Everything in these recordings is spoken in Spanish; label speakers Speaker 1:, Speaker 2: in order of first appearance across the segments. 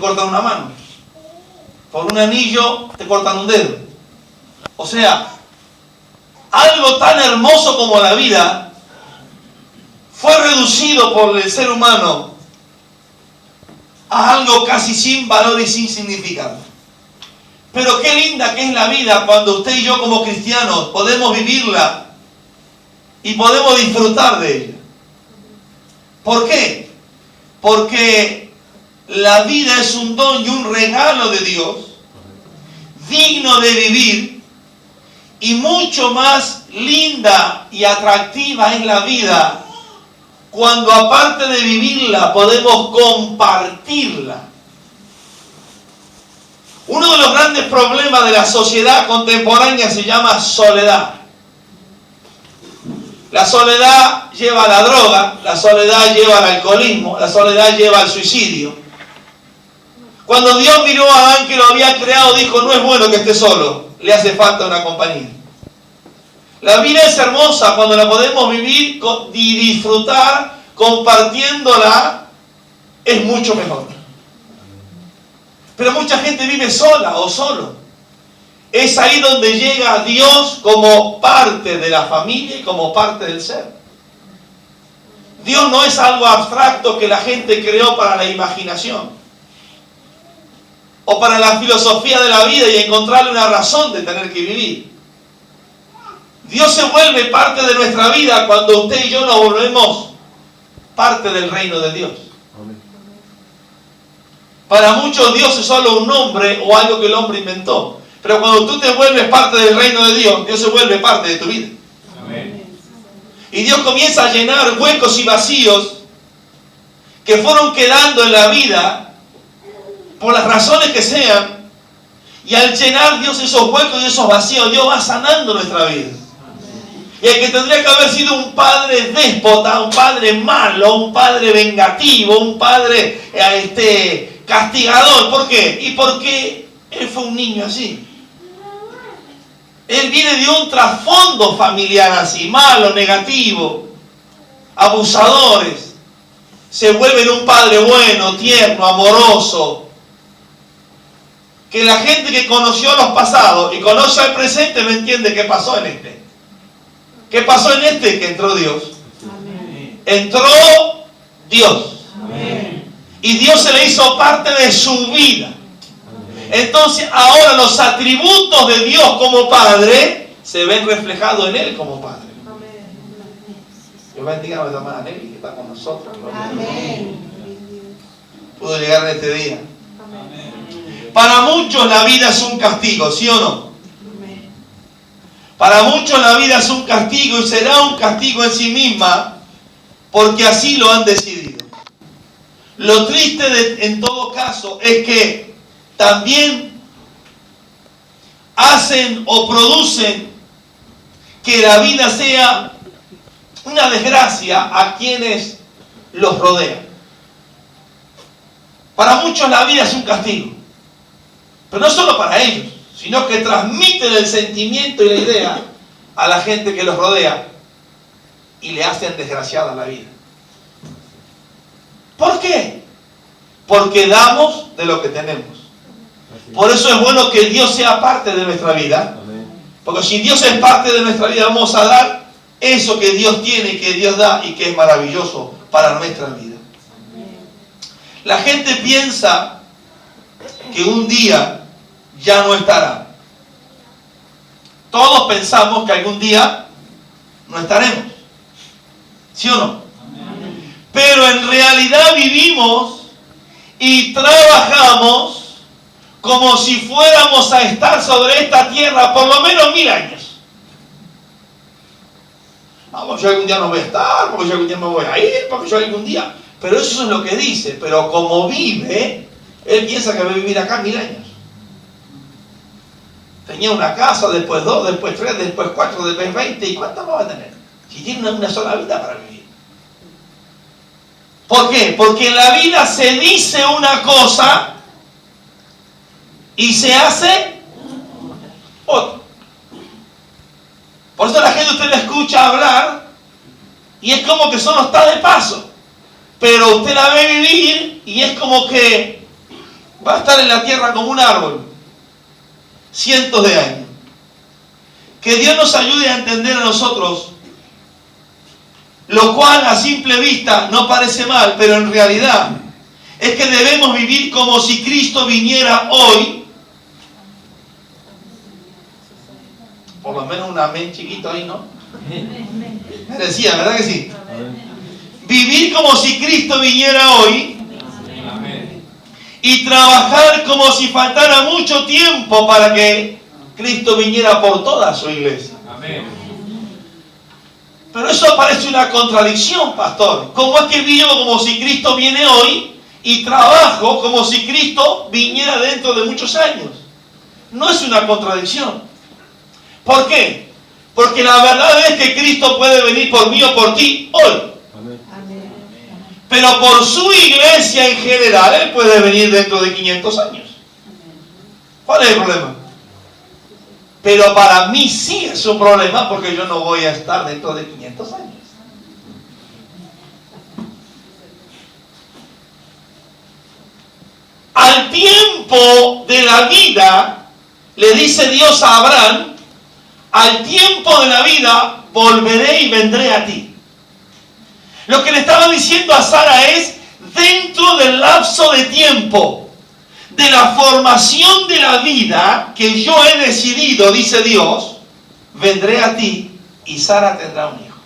Speaker 1: cortan una mano. Por un anillo te cortan un dedo. O sea, algo tan hermoso como la vida fue reducido por el ser humano a algo casi sin valor y sin significado. Pero qué linda que es la vida cuando usted y yo como cristianos podemos vivirla y podemos disfrutar de ella. ¿Por qué? Porque la vida es un don y un regalo de Dios, digno de vivir, y mucho más linda y atractiva es la vida cuando aparte de vivirla podemos compartirla. Uno de los grandes problemas de la sociedad contemporánea se llama soledad. La soledad lleva a la droga, la soledad lleva al alcoholismo, la soledad lleva al suicidio. Cuando Dios miró a Adán que lo había creado, dijo, no es bueno que esté solo, le hace falta una compañía. La vida es hermosa cuando la podemos vivir y disfrutar compartiéndola, es mucho mejor. Pero mucha gente vive sola o solo. Es ahí donde llega Dios como parte de la familia y como parte del ser. Dios no es algo abstracto que la gente creó para la imaginación o para la filosofía de la vida y encontrarle una razón de tener que vivir. Dios se vuelve parte de nuestra vida cuando usted y yo nos volvemos parte del reino de Dios. Para muchos Dios es solo un nombre o algo que el hombre inventó. Pero cuando tú te vuelves parte del reino de Dios, Dios se vuelve parte de tu vida. Amén. Y Dios comienza a llenar huecos y vacíos que fueron quedando en la vida por las razones que sean. Y al llenar Dios esos huecos y esos vacíos, Dios va sanando nuestra vida. Y el que tendría que haber sido un padre déspota, un padre malo, un padre vengativo, un padre castigador. ¿Por qué? Y porque él fue un niño así. Él viene de un trasfondo familiar así, malo, negativo, abusadores. Se vuelve un padre bueno, tierno, amoroso. Que la gente que conoció los pasados y conoce el presente no entiende qué pasó en este. ¿Qué pasó en este? Que entró Dios. Amén. Entró Dios. Amén. Y Dios se le hizo parte de su vida. Amén. Entonces ahora los atributos de Dios como Padre se ven reflejados en Él como Padre. Amén. Dios bendiga a nuestra hermana Nelly que está con nosotros. Amén. Pudo llegar en este día. Amén. Para muchos la vida es un castigo, ¿sí o no? Para muchos la vida es un castigo y será un castigo en sí misma porque así lo han decidido. Lo triste en todo caso es que también hacen o producen que la vida sea una desgracia a quienes los rodean. Para muchos la vida es un castigo, pero no solo para ellos, sino que transmiten el sentimiento y la idea a la gente que los rodea y le hacen desgraciada la vida. ¿Por qué? Porque damos de lo que tenemos. Por eso es bueno que Dios sea parte de nuestra vida. Porque si Dios es parte de nuestra vida, vamos a dar eso que Dios tiene, que Dios da y que es maravilloso para nuestra vida. La gente piensa que un día ya no estará. Todos pensamos que algún día no estaremos. ¿Sí o no? Amén. Pero en realidad vivimos y trabajamos como si fuéramos a estar sobre esta tierra por lo menos 1000 años. Vamos, yo algún día no voy a estar, porque yo algún día me voy a ir, porque yo algún día... Pero eso es lo que dice. Pero como vive, él piensa que va a vivir acá 1000 años. Tenía una casa, después 2, después 3, después 4, después 20. ¿Y cuántas va a tener? Si tiene una sola vida para vivir. ¿Por qué? Porque en la vida se dice una cosa y se hace otra. Por eso la gente usted la escucha hablar y es como que solo está de paso. Pero usted la ve vivir y es como que va a estar en la tierra como un árbol, cientos de años. Que Dios nos ayude a entender a nosotros, lo cual a simple vista no parece mal, pero en realidad es que debemos vivir como si Cristo viniera hoy. Por lo menos un amén chiquito ahí, ¿no? Me decía, ¿verdad que sí? Vivir como si Cristo viniera hoy y trabajar como si faltara mucho tiempo para que Cristo viniera por toda su iglesia. Pero eso parece una contradicción, pastor. ¿Cómo es que vivo como si Cristo viene hoy y trabajo como si Cristo viniera dentro de muchos años? No es una contradicción. ¿Por qué? Porque la verdad es que Cristo puede venir por mí o por ti hoy. Pero por su iglesia en general, Él puede venir dentro de 500 años. ¿Cuál es el problema? Pero para mí sí es un problema porque yo no voy a estar dentro de 500 años. Al tiempo de la vida, le dice Dios a Abraham, al tiempo de la vida volveré y vendré a ti. Lo que le estaba diciendo a Sara es, dentro del lapso de tiempo de la formación de la vida que yo he decidido, dice Dios, vendré a ti y Sara tendrá un hijo.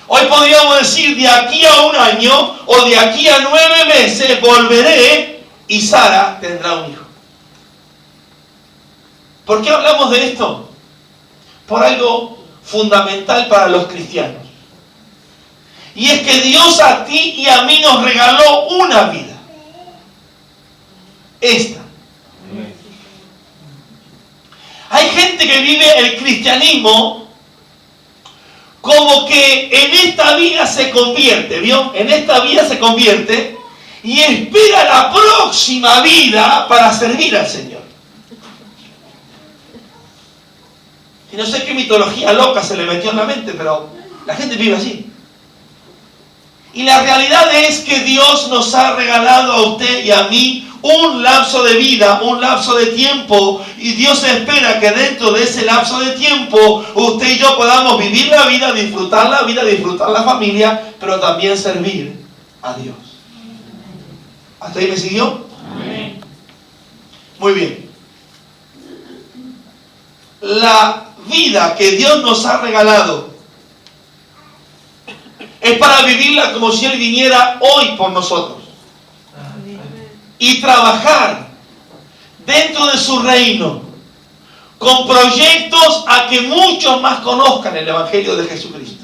Speaker 1: Hoy podríamos decir, de aquí a un año o de aquí a 9 meses volveré y Sara tendrá un hijo. ¿Por qué hablamos de esto? Por algo fundamental para los cristianos. Y es que Dios a ti y a mí nos regaló una vida. Esta. Hay gente que vive el cristianismo como que en esta vida se convierte, ¿vio? En esta vida se convierte y espera la próxima vida para servir al Señor. Y no sé qué mitología loca se le metió en la mente, pero la gente vive así. Y la realidad es que Dios nos ha regalado a usted y a mí un lapso de vida, un lapso de tiempo, y Dios espera que dentro de ese lapso de tiempo usted y yo podamos vivir la vida, disfrutar la familia, pero también servir a Dios. ¿Hasta ahí me siguió? Amén. Muy bien. La vida que Dios nos ha regalado es para vivirla como si Él viniera hoy por nosotros. Y trabajar dentro de su reino con proyectos a que muchos más conozcan el Evangelio de Jesucristo.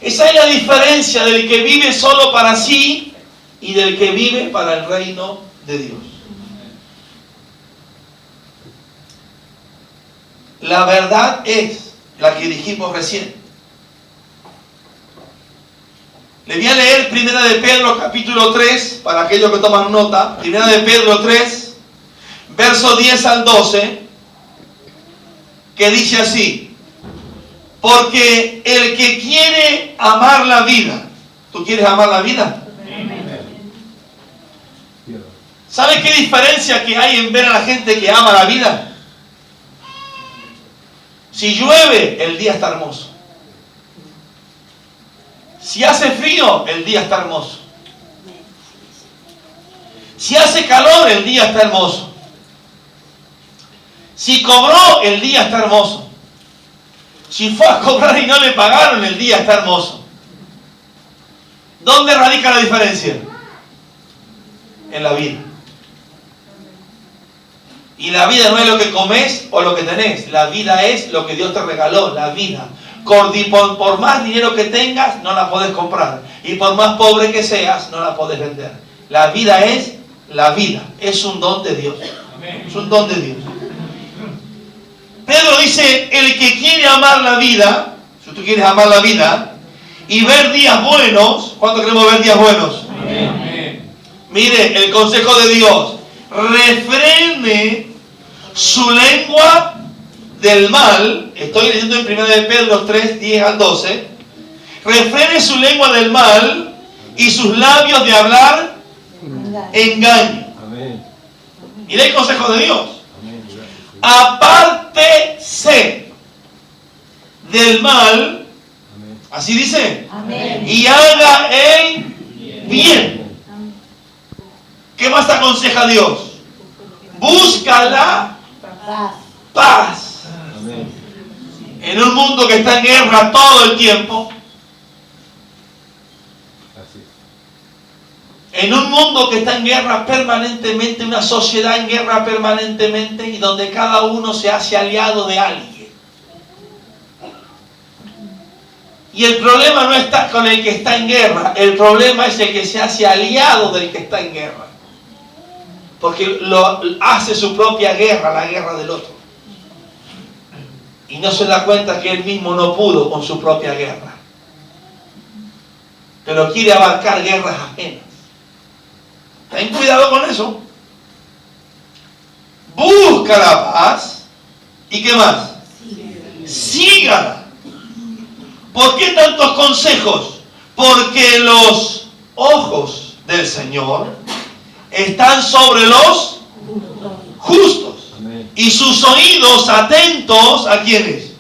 Speaker 1: Esa es la diferencia del que vive solo para sí y del que vive para el reino de Dios. La verdad es la que dijimos recién. Le voy a leer 1 de Pedro capítulo 3, para aquellos que toman nota. 1 de Pedro 3, versos 10 al 12, que dice así: porque el que quiere amar la vida, ¿tú quieres amar la vida? ¿Sabes qué diferencia que hay en ver a la gente que ama la vida? Si llueve, el día está hermoso. Si hace frío, el día está hermoso. Si hace calor, el día está hermoso. Si cobró, el día está hermoso. Si fue a cobrar y no le pagaron, el día está hermoso. ¿Dónde radica la diferencia? En la vida. Y la vida no es lo que comes o lo que tenés. La vida es lo que Dios te regaló, la vida. Por más dinero que tengas, no la podés comprar. Y por más pobre que seas, no la podés vender. La vida es la vida. Es un don de Dios. Es un don de Dios. Pedro dice, el que quiere amar la vida, si tú quieres amar la vida, y ver días buenos, ¿cuánto queremos ver días buenos? Amén. Mire, el consejo de Dios, refrene su lengua del mal. Estoy leyendo en 1 de Pedro 3, 10 al 12. Refrene su lengua del mal y sus labios de hablar engaño.
Speaker 2: Amén.
Speaker 1: Mira el consejo de Dios.
Speaker 2: Amén.
Speaker 1: Apártese del mal,
Speaker 2: Amén.
Speaker 1: así dice,
Speaker 3: Amén.
Speaker 1: y haga el bien. ¿Qué más te aconseja Dios? Busca la
Speaker 3: Paz.
Speaker 1: paz.
Speaker 2: Amén.
Speaker 1: En un mundo que está en guerra todo el tiempo,
Speaker 2: Así es.
Speaker 1: en un mundo que está en guerra permanentemente, una sociedad en guerra permanentemente y donde cada uno se hace aliado de alguien. Y el problema no está con el que está en guerra, el problema es el que se hace aliado del que está en guerra. Porque hace su propia guerra, la guerra del otro. Y no se da cuenta que él mismo no pudo con su propia guerra. Pero quiere abarcar guerras ajenas. Ten cuidado con eso. Busca la paz. ¿Y qué más? Sígala. ¿Por qué tantos consejos? Porque los ojos del Señor están sobre los justos.
Speaker 2: Amén.
Speaker 1: Y sus oídos atentos, ¿a quiénes?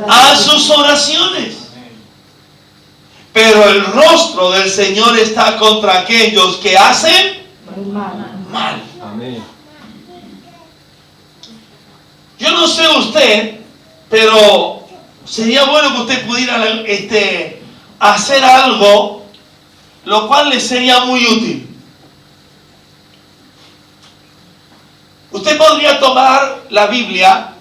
Speaker 1: A sus oraciones. Pero el rostro del Señor está contra aquellos que hacen mal.
Speaker 2: Amén.
Speaker 1: Yo no sé usted, pero sería bueno que usted pudiera hacer algo, lo cual le sería muy útil. Usted podría tomar la Biblia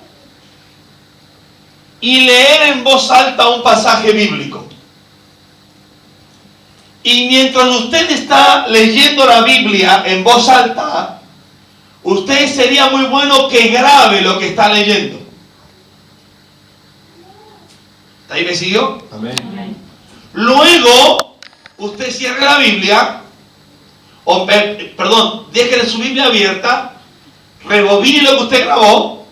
Speaker 1: y leer en voz alta un pasaje bíblico. Y mientras usted está leyendo la Biblia en voz alta, usted sería muy bueno que grabe lo que está leyendo. ¿Ahí me siguió?
Speaker 2: Amén.
Speaker 1: Luego, usted cierre la Biblia, deje su Biblia abierta, rebobine lo que usted grabó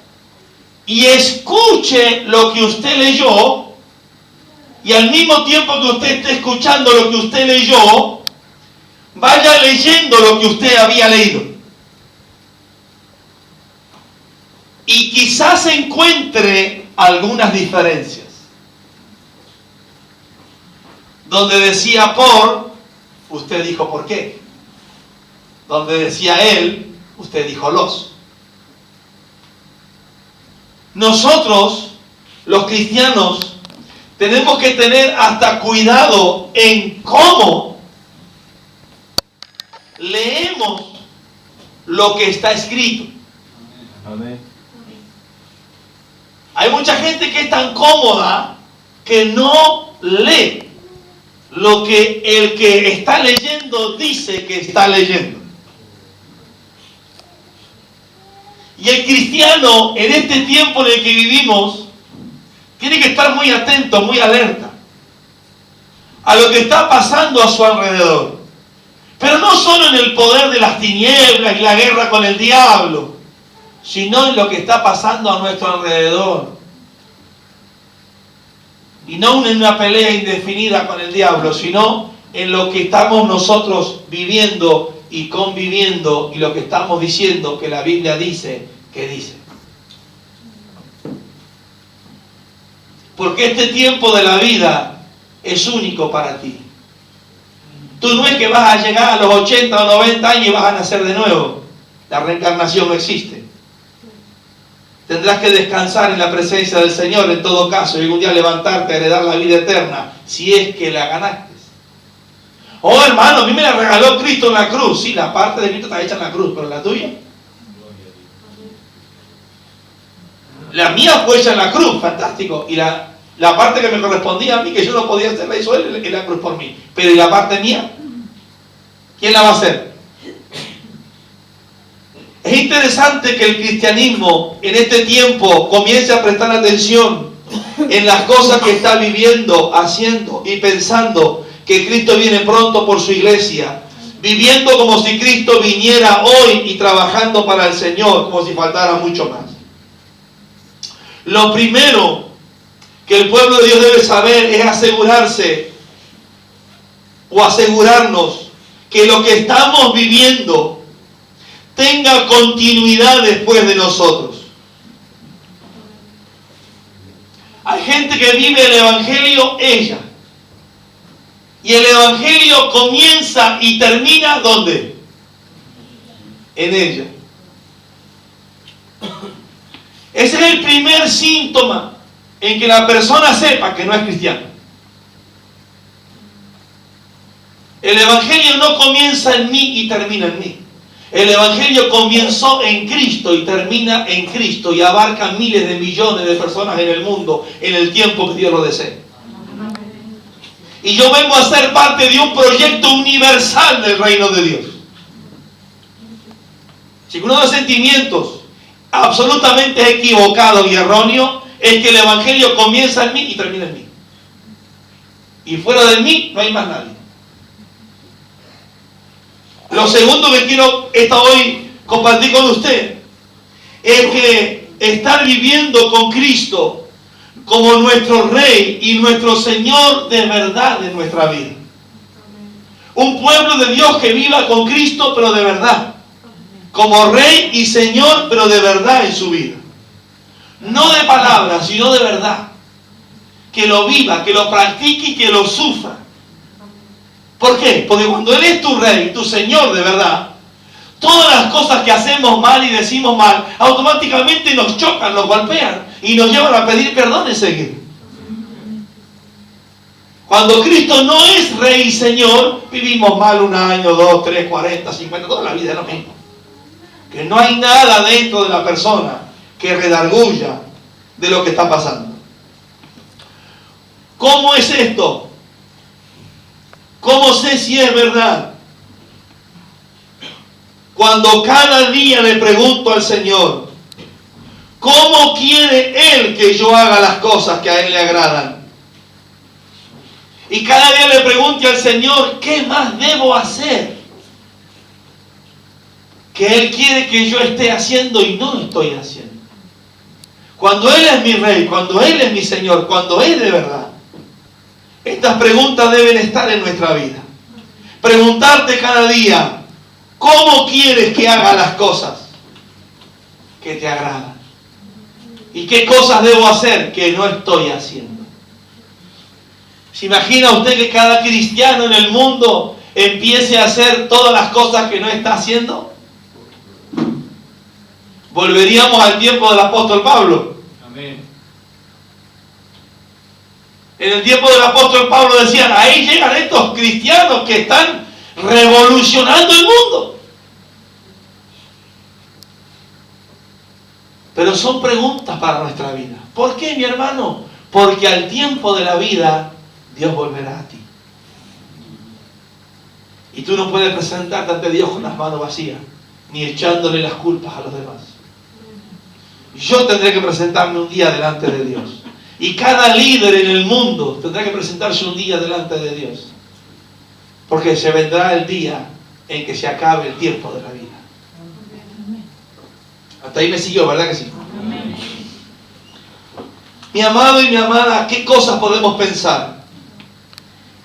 Speaker 1: y escuche lo que usted leyó, y al mismo tiempo que usted esté escuchando lo que usted leyó, vaya leyendo lo que usted había leído. Y quizás encuentre algunas diferencias. Donde decía por, usted dijo por qué. Donde decía él, usted dijo los. Nosotros, los cristianos, tenemos que tener hasta cuidado en cómo leemos lo que está escrito.
Speaker 2: Amén.
Speaker 1: Hay mucha gente que es tan cómoda que no lee lo que el que está leyendo dice que está leyendo. Y el cristiano, en este tiempo en el que vivimos, tiene que estar muy atento, muy alerta a lo que está pasando a su alrededor. Pero no solo en el poder de las tinieblas y la guerra con el diablo, sino en lo que está pasando a nuestro alrededor. Y no en una pelea indefinida con el diablo, sino en lo que estamos nosotros viviendo y conviviendo, y lo que estamos diciendo que la Biblia dice que dice. Porque este tiempo de la vida es único para ti. Tú no es que vas a llegar a los 80 o 90 años y vas a nacer de nuevo. La reencarnación no existe. Tendrás que descansar en la presencia del Señor en todo caso, y algún día levantarte a heredar la vida eterna, si es que la ganaste. Oh hermano, a mí me la regaló Cristo en la cruz. Sí, la parte de Cristo está hecha en la cruz, pero la tuya. La mía fue hecha en la cruz, fantástico. Y la parte que me correspondía a mí, que yo no podía hacer, la hizo él en la cruz por mí. Pero ¿y la parte mía? ¿Quién la va a hacer? Es interesante que el cristianismo en este tiempo comience a prestar atención en las cosas que está viviendo, haciendo y pensando que Cristo viene pronto por su iglesia, viviendo como si Cristo viniera hoy y trabajando para el Señor como si faltara mucho más. Lo primero que el pueblo de Dios debe saber es asegurarse o asegurarnos que lo que estamos viviendo tenga continuidad después de nosotros. Hay gente que vive el Evangelio ella. Y el Evangelio comienza y termina ¿dónde? En ella. Ese es el primer síntoma en que la persona sepa que no es cristiana. El Evangelio no comienza en mí y termina en mí. El Evangelio comenzó en Cristo y termina en Cristo y abarca miles de millones de personas en el mundo en el tiempo que Dios lo desee. Y yo vengo a ser parte de un proyecto universal del reino de Dios. Si uno de los sentimientos absolutamente equivocado y erróneo es que el Evangelio comienza en mí y termina en mí. Y fuera de mí no hay más nadie. Lo segundo que quiero hoy compartir con usted es que estar viviendo con Cristo como nuestro Rey y nuestro Señor de verdad en nuestra vida. Un pueblo de Dios que viva con Cristo pero de verdad. Como Rey y Señor pero de verdad en su vida. No de palabras, sino de verdad. Que lo viva, que lo practique y que lo sufra. ¿Por qué? Porque cuando Él es tu Rey, tu Señor de verdad, todas las cosas que hacemos mal y decimos mal, automáticamente nos chocan, nos golpean y nos llevan a pedir perdón enseguida. Cuando Cristo no es Rey y Señor, vivimos mal 1 año, 2, 3, 40, 50, toda la vida es lo mismo. Que no hay nada dentro de la persona que redarguya de lo que está pasando. ¿Cómo es esto? ¿Cómo sé si es verdad? Cuando cada día le pregunto al Señor, ¿cómo quiere Él que yo haga las cosas que a Él le agradan? Y cada día le pregunto al Señor, ¿qué más debo hacer? Que Él quiere que yo esté haciendo y no estoy haciendo. Cuando Él es mi Rey, cuando Él es mi Señor, cuando es de verdad. Estas preguntas deben estar en nuestra vida. Preguntarte cada día, ¿cómo quieres que haga las cosas que te agradan? ¿Y qué cosas debo hacer que no estoy haciendo? ¿Se imagina usted que cada cristiano en el mundo empiece a hacer todas las cosas que no está haciendo? Volveríamos al tiempo del apóstol Pablo.
Speaker 2: Amén.
Speaker 1: En el tiempo del apóstol Pablo decían, ahí llegan estos cristianos que están revolucionando el mundo. Pero son preguntas para nuestra vida. ¿Por qué, mi hermano? Porque al tiempo de la vida, Dios volverá a ti. Y tú no puedes presentarte ante Dios con las manos vacías, ni echándole las culpas a los demás. Yo tendré que presentarme un día delante de Dios. Y cada líder en el mundo tendrá que presentarse un día delante de Dios. Porque se vendrá el día en que se acabe el tiempo de la vida. Hasta ahí me siguió, ¿verdad que sí? Amén. Mi amado y mi amada, ¿qué cosas podemos pensar?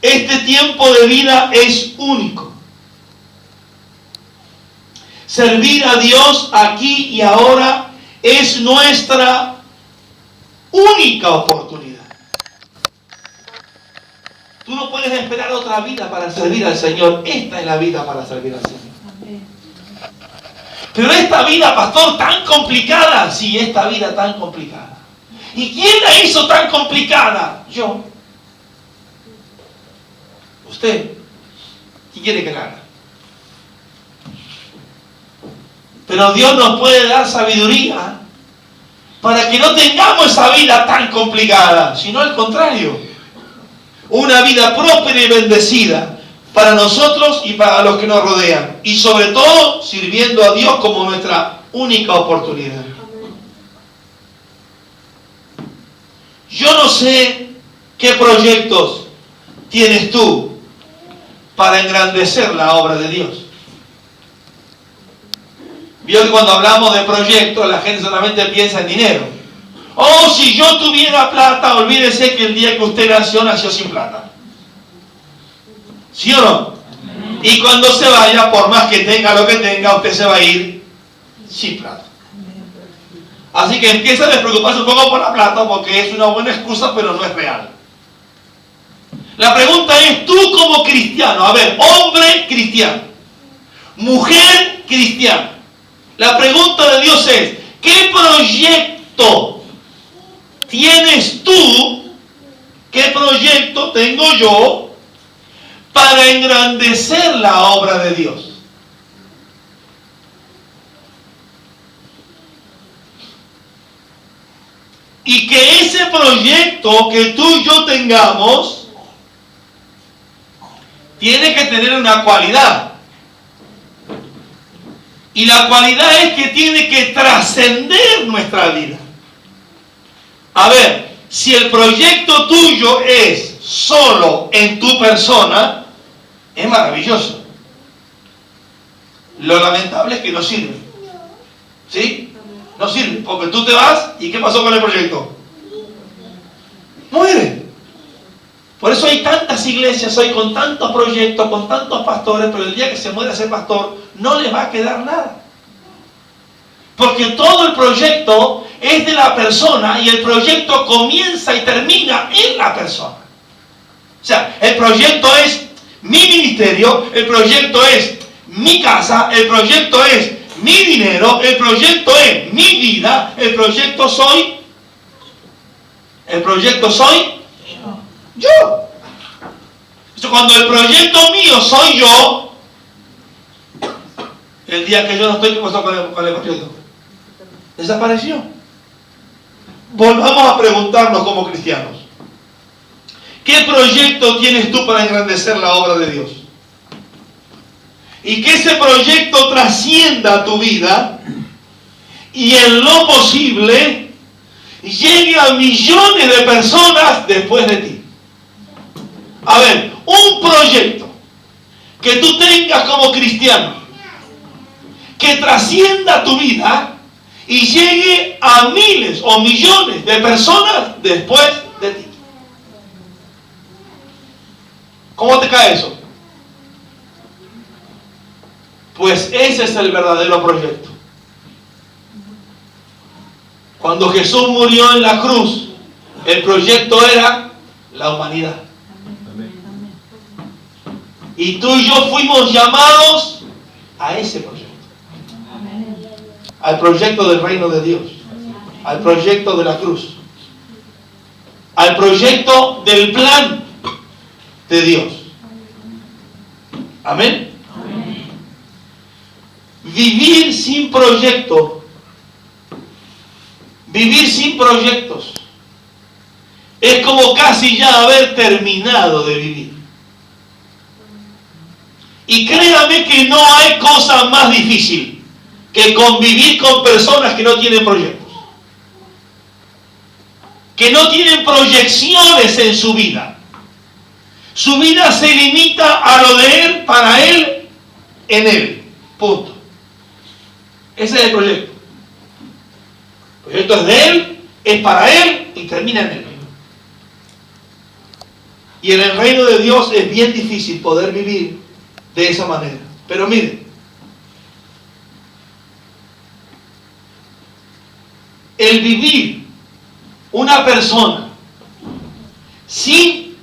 Speaker 1: Este tiempo de vida es único. Servir a Dios aquí y ahora es nuestra única oportunidad. Tú no puedes esperar otra vida para servir al Señor. Esta es la vida para servir al Señor. Pero esta vida, pastor, tan complicada. Sí, esta vida tan complicada. ¿Y quién la hizo tan complicada? Yo. Usted. ¿Qué quiere que la haga? Pero Dios nos puede dar sabiduría para que no tengamos esa vida tan complicada, sino al contrario, una vida próspera y bendecida para nosotros y para los que nos rodean, y sobre todo sirviendo a Dios como nuestra única oportunidad. Yo no sé qué proyectos tienes tú para engrandecer la obra de Dios. Vio que cuando hablamos de proyectos, la gente solamente piensa en dinero. Oh, si yo tuviera plata, olvídese que el día que usted nació sin plata. ¿Sí o no? Y cuando se vaya, por más que tenga lo que tenga, usted se va a ir sin plata. Así que empieza a despreocuparse un poco por la plata, porque es una buena excusa, pero no es real. La pregunta es, tú como cristiano, a ver, hombre cristiano, mujer cristiana, la pregunta de Dios es, ¿qué proyecto tienes tú? ¿Qué proyecto tengo yo para engrandecer la obra de Dios? Y que ese proyecto que tú y yo tengamos tiene que tener una cualidad. Y la cualidad es que tiene que trascender nuestra vida. A ver, si el proyecto tuyo es solo en tu persona, es maravilloso. Lo lamentable es que no sirve. ¿Sí? No sirve, porque tú te vas y ¿qué pasó con el proyecto? Muere. Por eso hay tantas iglesias hoy con tantos proyectos, con tantos pastores, pero el día que se muera ese pastor no le va a quedar nada. Porque todo el proyecto es de la persona y el proyecto comienza y termina en la persona. O sea, el proyecto es mi ministerio, el proyecto es mi casa, el proyecto es mi dinero, el proyecto es mi vida, el proyecto soy yo. Entonces, cuando el proyecto mío soy yo, el día que yo no estoy, ¿qué pasó con el proyecto? Desapareció. Volvamos a preguntarnos como cristianos, ¿qué proyecto tienes tú para engrandecer la obra de Dios? Y que ese proyecto trascienda tu vida y en lo posible llegue a millones de personas después de ti. A ver, un proyecto que tú tengas como cristiano que trascienda tu vida y llegue a miles o millones de personas después de ti. ¿Cómo te cae eso? Pues ese es el verdadero proyecto. Cuando Jesús murió en la cruz, el proyecto era la humanidad. Y tú y yo fuimos llamados a ese proyecto. Al proyecto del reino de Dios. Al proyecto de la cruz. Al proyecto del plan de Dios. Amén. Vivir sin proyecto, vivir sin proyectos, es como casi ya haber terminado de vivir. Y créame que no hay cosa más difícil que convivir con personas que no tienen proyectos, que no tienen proyecciones en su vida. Su vida se limita a lo de él, para él, en él. Punto. Ese es el proyecto. El proyecto es de él, es para él y termina en él. Y en el reino de Dios es bien difícil poder vivir de esa manera. Pero miren, el vivir una persona sin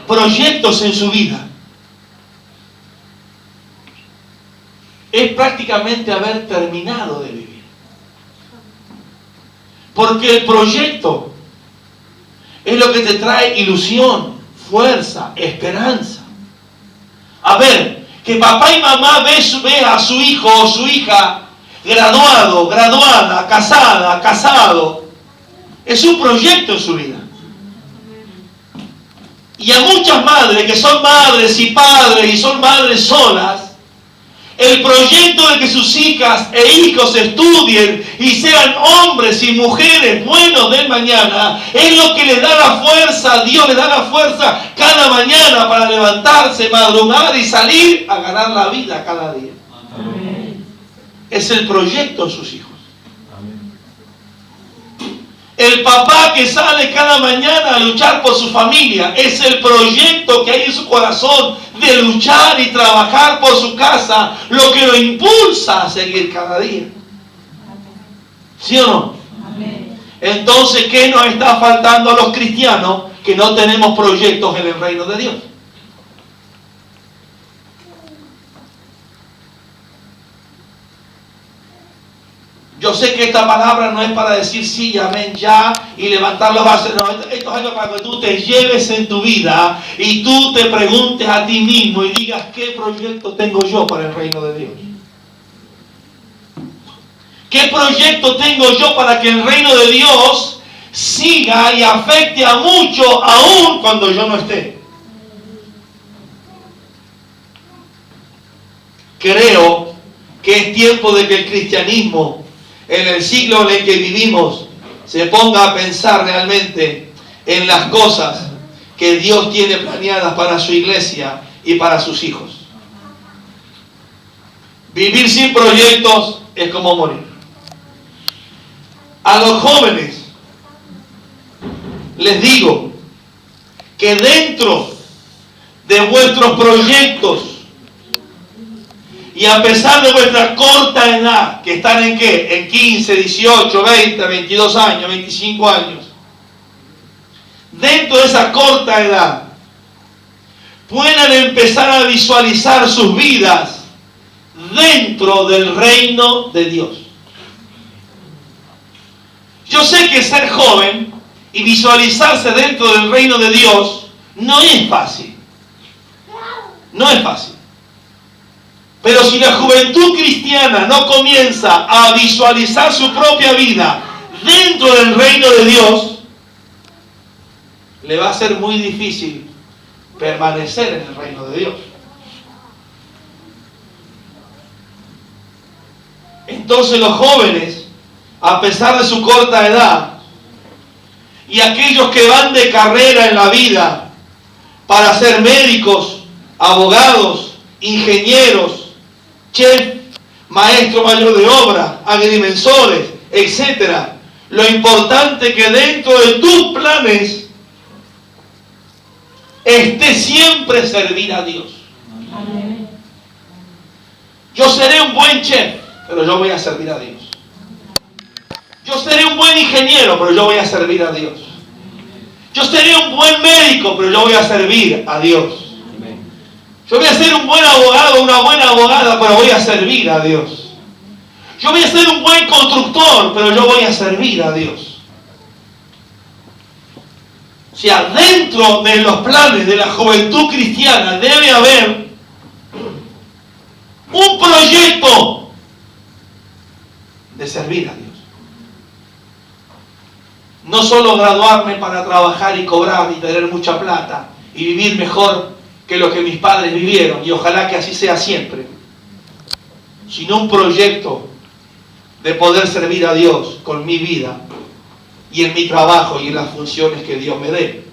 Speaker 1: proyectos en su vida es prácticamente haber terminado de vivir. Porque el proyecto es lo que te trae ilusión, fuerza, esperanza. A ver, que papá y mamá ve a su hijo o su hija graduado, graduada, casada, casado. Es un proyecto en su vida. Y a muchas madres que son madres y padres y son madres solas, el proyecto de que sus hijas e hijos estudien y sean hombres y mujeres buenos del mañana es lo que les da la fuerza. Dios les da la fuerza cada mañana para levantarse, madrugar y salir a ganar la vida cada día. Amén. Es el proyecto de sus hijos. Amén. El papá que sale cada mañana a luchar por su familia, es el proyecto que hay en su corazón de luchar y trabajar por su casa, lo que lo impulsa a seguir cada día. ¿Sí o no?
Speaker 3: Amén.
Speaker 1: Entonces, ¿qué nos está faltando a los cristianos? Que no tenemos proyectos en el reino de Dios. Yo sé que esta palabra no es para decir sí, amén, ya, y levantar los brazos. No, esto es algo para que tú te lleves en tu vida y tú te preguntes a ti mismo y digas, ¿qué proyecto tengo yo para el reino de Dios? ¿Qué proyecto tengo yo para que el reino de Dios siga y afecte a muchos aún cuando yo no esté? Creo que es tiempo de que el cristianismo, en el siglo en el que vivimos, se ponga a pensar realmente en las cosas que Dios tiene planeadas para su iglesia y para sus hijos. Vivir sin proyectos es como morir. A los jóvenes les digo que dentro de vuestros proyectos y a pesar de vuestra corta edad, que están en ¿qué? En 15, 18, 20, 22 años, 25 años. Dentro de esa corta edad, puedan empezar a visualizar sus vidas dentro del reino de Dios. Yo sé que ser joven y visualizarse dentro del reino de Dios no es fácil. No es fácil. Pero si la juventud cristiana no comienza a visualizar su propia vida dentro del reino de Dios, le va a ser muy difícil permanecer en el reino de Dios. Entonces los jóvenes, a pesar de su corta edad, y aquellos que van de carrera en la vida para ser médicos, abogados, ingenieros, chef, maestro mayor de obra, agrimensores, etc. Lo importante es que dentro de tus planes esté siempre servir a Dios.
Speaker 3: Amén.
Speaker 1: Yo seré un buen chef, pero yo voy a servir a Dios. Yo seré un buen ingeniero, pero yo voy a servir a Dios. Yo seré un buen médico, pero yo voy a servir a Dios. Yo voy a ser un buen abogado, una buena abogada, pero voy a servir a Dios. Yo voy a ser un buen constructor, pero yo voy a servir a Dios. O sea, dentro de los planes de la juventud cristiana debe haber un proyecto de servir a Dios. No solo graduarme para trabajar y cobrar y tener mucha plata y vivir mejor que lo que mis padres vivieron, y ojalá que así sea siempre, sino un proyecto de poder servir a Dios con mi vida y en mi trabajo y en las funciones que Dios me dé.